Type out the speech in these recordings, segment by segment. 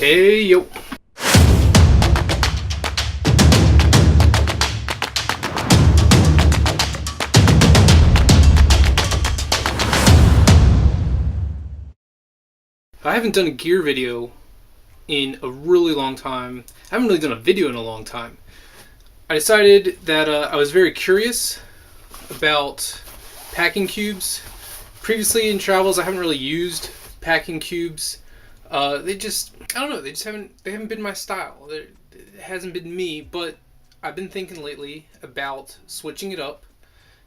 Hey yo. I haven't done a gear video in a really long time. I haven't really done a video in a long time. I decided that I was very curious about packing cubes. Previously in travels, I haven't really used packing cubes. They just, I don't know, they haven't been my style. It hasn't been me, but I've been thinking lately about switching it up.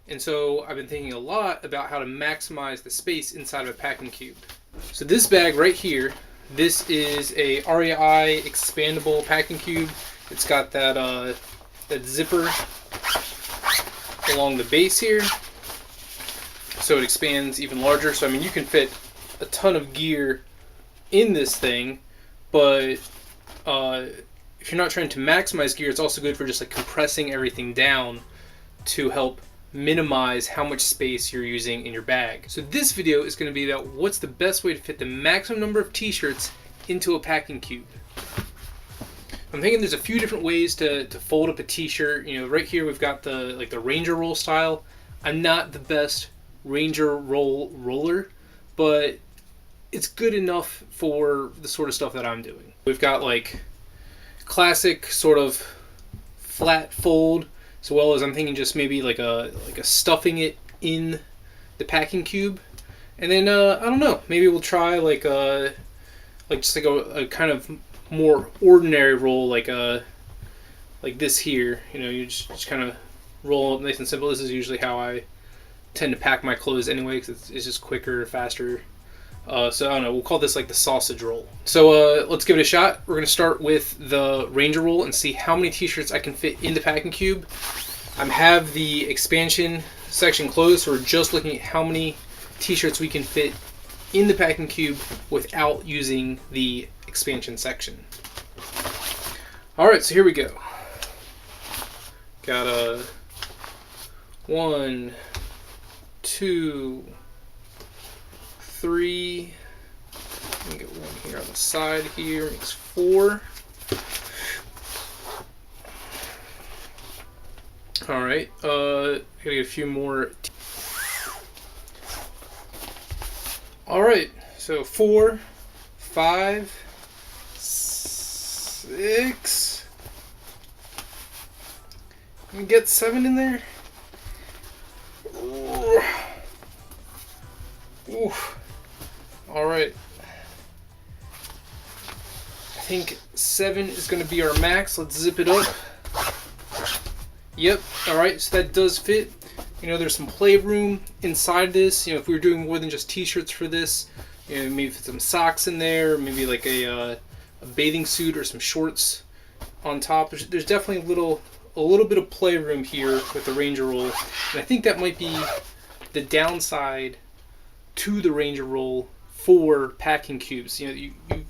And so I've been thinking a lot about how to maximize the space inside of a packing cube. So this bag right here, this is a REI expandable packing cube. It's got that zipper along the base here, so it expands even larger. So I mean, you can fit a ton of gear in this thing, but if you're not trying to maximize gear, it's also good for just like compressing everything down to help minimize how much space you're using in your bag. So this video is going to be about what's the best way to fit the maximum number of t-shirts into a packing cube. I'm thinking there's a few different ways to fold up a t-shirt. You know, right here we've got the Ranger roll style. I'm not the best Ranger roller, but it's good enough for the sort of stuff that I'm doing. We've got like classic sort of flat fold, as well as I'm thinking just maybe like a stuffing it in the packing cube, and then I don't know, maybe we'll try like just like a kind of more ordinary roll, like this here. You know, you just kind of roll up nice and simple. This is usually how I tend to pack my clothes anyway, because it's just quicker, faster. So I don't know, we'll call this like the sausage roll. So let's give it a shot. We're going to start with the Ranger roll and see how many t-shirts I can fit in the packing cube. I have the expansion section closed, so we're just looking at how many t-shirts we can fit in the packing cube without using the expansion section. Alright, so here we go. Got a 1, 2, 3, let me get one here on the side here, makes 4. Alright, gotta get a few more. Alright, so 4, 5, 6. Can we get 7 in there? Oof. Alright. I think 7 is going to be our max. Let's zip it up. Yep. Alright, so that does fit. You know, there's some playroom inside this. You know, if we were doing more than just t-shirts for this, you know, maybe some socks in there, maybe like a bathing suit or some shorts on top. There's definitely a little bit of playroom here with the Ranger roll. And I think that might be the downside to the Ranger roll for packing cubes. You know,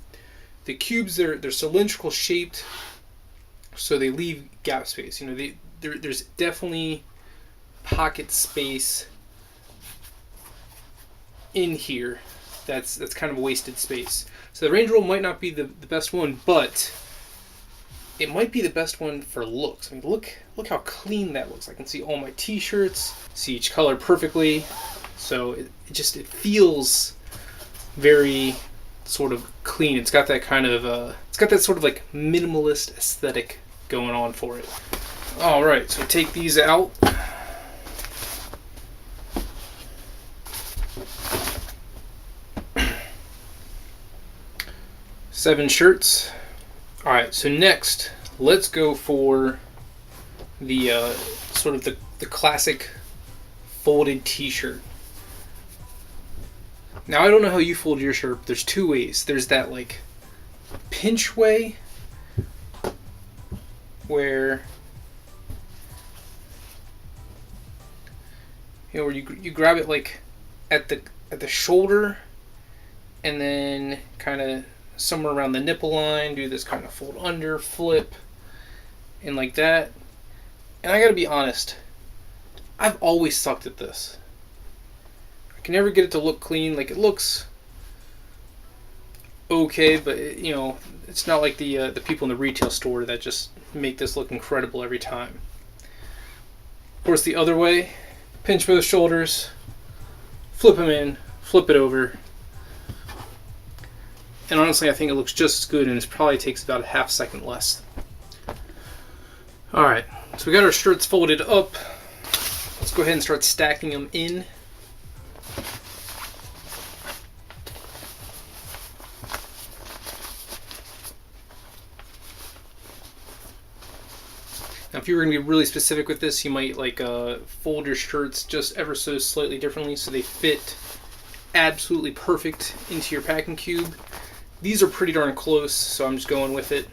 the cubes, they're cylindrical shaped, so they leave gap space. You know, there's definitely pocket space in here that's kind of wasted space. So the Ranger roll might not be the best one, but it might be the best one for looks. I mean, look how clean that looks. I can see all my t-shirts, see each color perfectly. So it feels very sort of clean. It's got that kind of it's got that sort of like minimalist aesthetic going on for it. All right, so take these out. Seven shirts. All right, so next, let's go for the sort of the classic folded t-shirt. Now, I don't know how you fold your shirt, but there's two ways. There's that like pinch way, where where you grab it like at the shoulder, and then kind of somewhere around the nipple line, do this kind of fold under, flip, and like that. And I gotta be honest, I've always sucked at this. I can never get it to look clean. Like, it looks okay, but it's not like the people in the retail store that just make this look incredible every time. Of course, the other way, pinch both shoulders, flip them in, flip it over. And honestly, I think it looks just as good, and it probably takes about a half second less. Alright, so we got our shirts folded up. Let's go ahead and start stacking them in. Now, if you were going to be really specific with this, you might fold your shirts just ever so slightly differently so they fit absolutely perfect into your packing cube. These are pretty darn close, so I'm just going with it.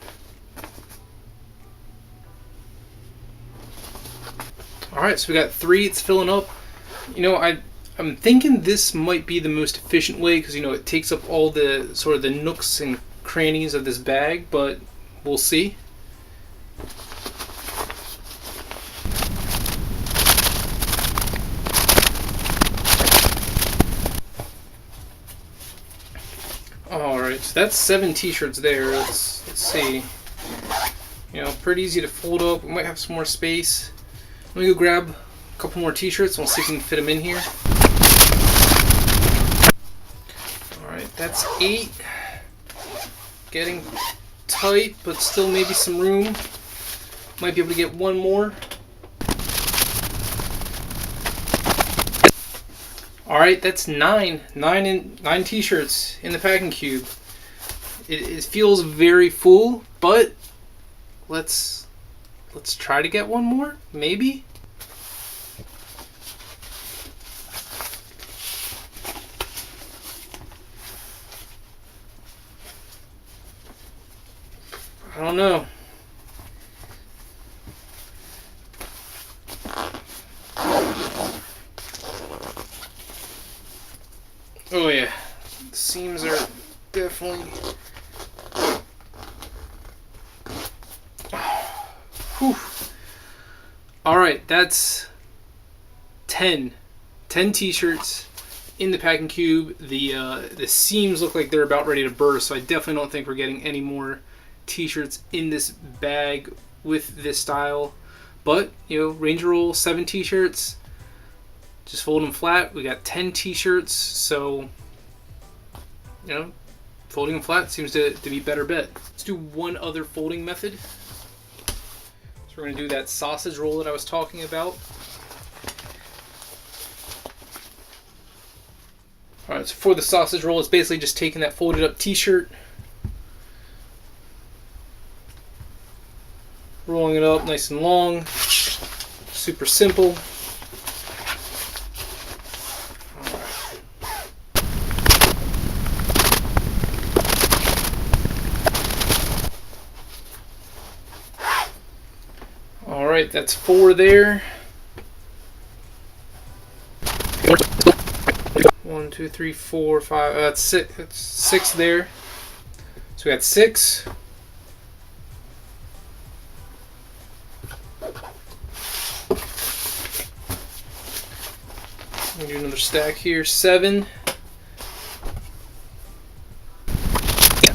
Alright, so we got 3, it's filling up. I'm thinking this might be the most efficient way because, it takes up all the sort of the nooks and crannies of this bag, but we'll see. Alright, so that's 7 t-shirts there. Let's see. Pretty easy to fold up. We might have some more space. Let me go grab a couple more t-shirts and we'll see if we can fit them in here. Alright, that's 8. Getting tight, but still maybe some room. Might be able to get one more. Alright, that's 9. 9 t-shirts in the packing cube. It feels very full, but let's try to get one more, maybe? I don't know. Oh yeah, the seams are definitely... Whew. Alright, that's 10 t-shirts in the packing cube. The seams look like they're about ready to burst, so I definitely don't think we're getting any more t-shirts in this bag with this style. But, Ranger Roll 7 t-shirts, just fold them flat. We got 10 t-shirts, so folding them flat seems to be a better bet. Let's do one other folding method. So we're going to do that sausage roll that I was talking about. Alright, so for the sausage roll, it's basically just taking that folded up t-shirt, rolling it up nice and long, super simple. Alright, that's 4 there. 1, 2, 3, 4, 5. That's 6. That's 6 there. So we got 6. We'll do another stack here. 7. Yeah.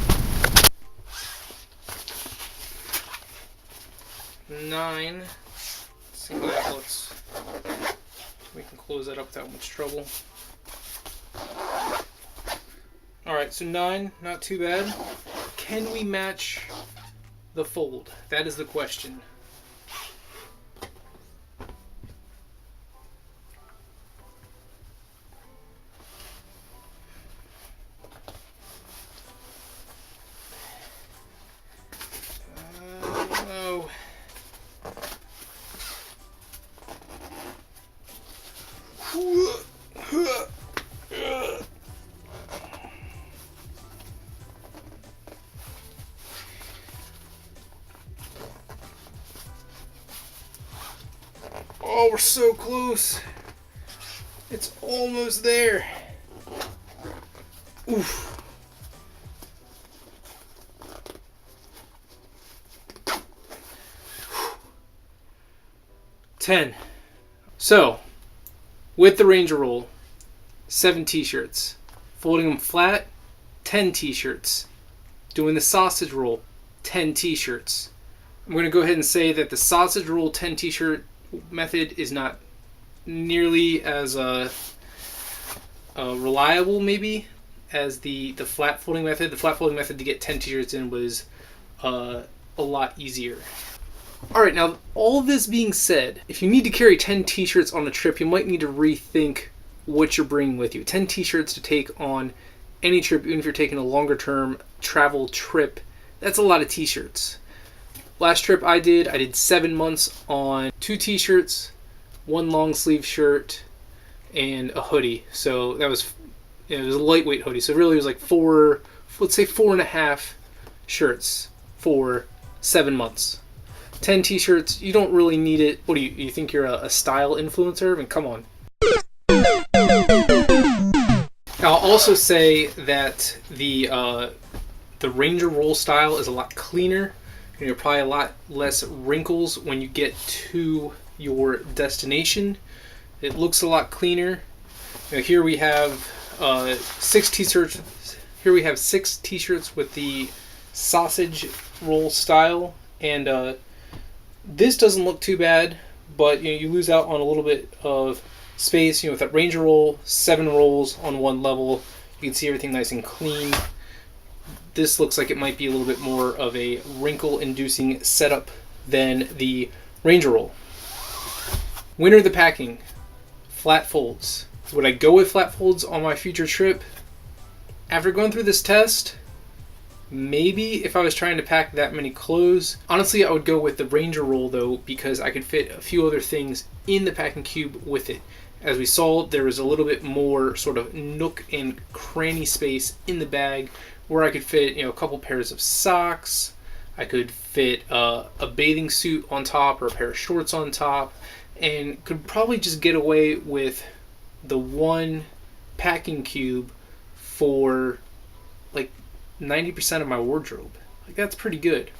9. Let's see how that looks. We can close that up without much trouble. Alright, so 9, not too bad. Can we match the fold? That is the question. Oh. Oh, we're so close. It's almost there. Oof. $10. So, with the Ranger Roll, 7 t-shirts. Folding them flat, 10 t-shirts. doing the sausage roll, 10 t-shirts. I'm going to go ahead and say that the sausage roll 10 t-shirt method is not nearly as reliable maybe as the flat folding method. The flat folding method to get 10 t-shirts in was a lot easier. Alright, now all this being said, if you need to carry 10 t-shirts on a trip, you might need to rethink what you're bringing with you. 10 t-shirts to take on any trip, even if you're taking a longer term travel trip, that's a lot of t-shirts. Last trip I did 7 months on 2 t-shirts, 1 long sleeve shirt, and a hoodie. So that was, it was a lightweight hoodie. So really it was like let's say 4.5 shirts for 7 months. 10 t-shirts, you don't really need it. What do you think you're a style influencer? I mean, come on. Now, I'll also say that the Ranger roll style is a lot cleaner. You're probably a lot less wrinkles when you get to your destination. It looks a lot cleaner. Now, here we have 6 t-shirts. Here we have 6 t-shirts with the sausage roll style, and this doesn't look too bad, but you lose out on a little bit of space. With that Ranger roll, 7 rolls on one level, you can see everything nice and clean. This looks like it might be a little bit more of a wrinkle-inducing setup than the Ranger roll. Winner of the packing, flat folds. Would I go with flat folds on my future trip? After going through this test, maybe if I was trying to pack that many clothes. Honestly, I would go with the Ranger roll though, because I could fit a few other things in the packing cube with it. As we saw, there was a little bit more sort of nook and cranny space in the bag where I could fit, a couple pairs of socks. I could fit a bathing suit on top or a pair of shorts on top, and could probably just get away with the one packing cube for like 90% of my wardrobe. Like, that's pretty good.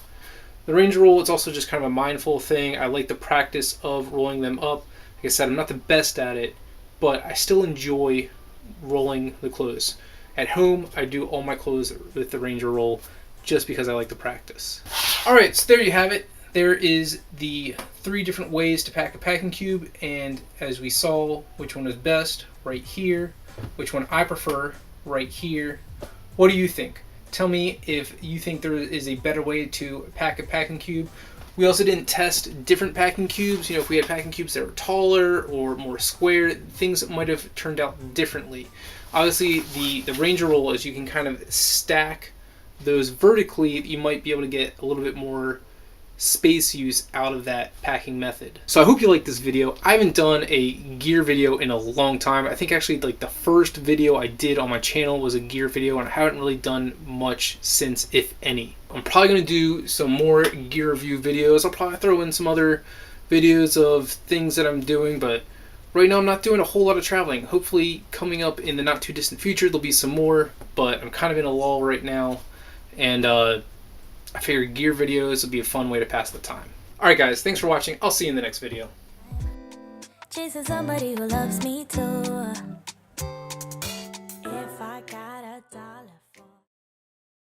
The Ranger roll, it's also just kind of a mindful thing. I like the practice of rolling them up. Like I said, I'm not the best at it, but I still enjoy rolling the clothes. At home, I do all my clothes with the Ranger roll just because I like the practice. Alright, so there you have it. There is the 3 different ways to pack a packing cube, and as we saw, which one is best, right here. Which one I prefer, right here. What do you think? Tell me if you think there is a better way to pack a packing cube. We also didn't test different packing cubes. If we had packing cubes that were taller or more square, things might have turned out differently. Obviously, the Ranger roll, as you can kind of stack those vertically, you might be able to get a little bit more space use out of that packing method. So I hope you liked this video. I haven't done a gear video in a long time. I think actually like the first video I did on my channel was a gear video, and I haven't really done much since, if any. I'm probably going to do some more gear review videos. I'll probably throw in some other videos of things that I'm doing, but right now I'm not doing a whole lot of traveling. Hopefully coming up in the not too distant future there'll be some more, but I'm kind of in a lull right now, and I figured gear videos would be a fun way to pass the time. Alright guys, thanks for watching. I'll see you in the next video. Chasing somebody who loves me too.